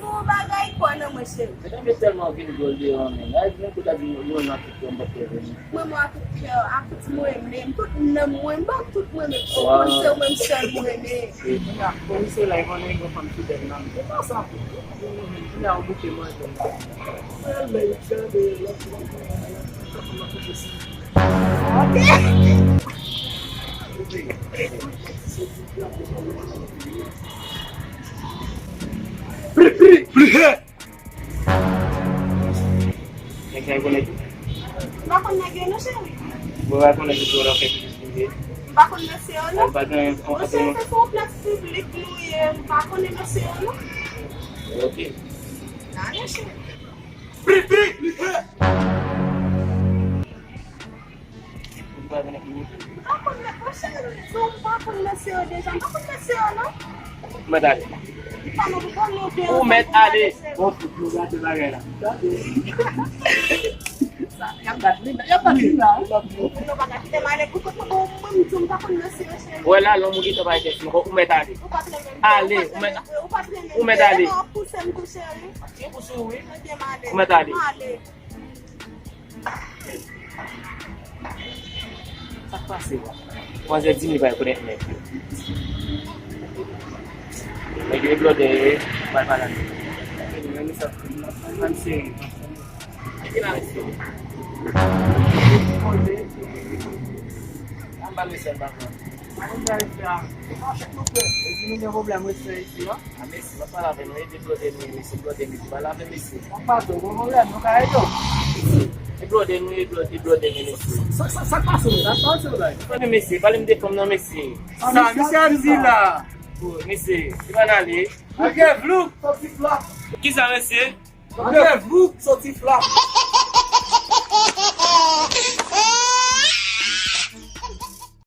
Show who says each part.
Speaker 1: Vous bagay quoi non monsieur?
Speaker 2: Madame est tellement vite goldée en main. Là, je peux dire nous on a tout un peu de
Speaker 1: Moi moi tout moi même tout non moi pas tout moi mais on même seul moi mais.
Speaker 2: Et comme c'est là on est comme tout de même. C'est pas ça. Il y a un bouquet moi. Mais ça de Saya boleh tu.
Speaker 1: Bakon na gano siya.
Speaker 2: Bawa ko na dito lang kay Christine.
Speaker 1: Bakon na siya no.
Speaker 2: Ang bagay ang
Speaker 1: Você está com o plástico public no bakon na siya no.
Speaker 2: Okay.
Speaker 1: Nada siya.
Speaker 2: Bagay na ini.
Speaker 1: Bakon na você não bakon na siya deja. Bakon na siya no.
Speaker 2: Madali.
Speaker 1: Tama ko no de.
Speaker 2: O met ali. Vou jogar de bagay na. Wala, long mungkin tayo dito. Mo umetali. Ali, umetali. Umetali. Apa sih? Mas Edzi vai por aí. Lagi belum deh, bal-balan. Ini satu sih. Gimana sih? Ambal misal bangun. Anda ya. Ini dia problem mesra itu, ah. Messi, apa lah beno itu blow demi, bala Messi. Apa tu? Problem, bukan itu. Blow demi. Ça passe là. Pas de Messi, pas me dire comme non Messi. Ça, Michel Zila. Messi, tu vas aller. Ok, Vlou, sorti flap. Qui ça Messi? Ok, Vlou, sorti flap.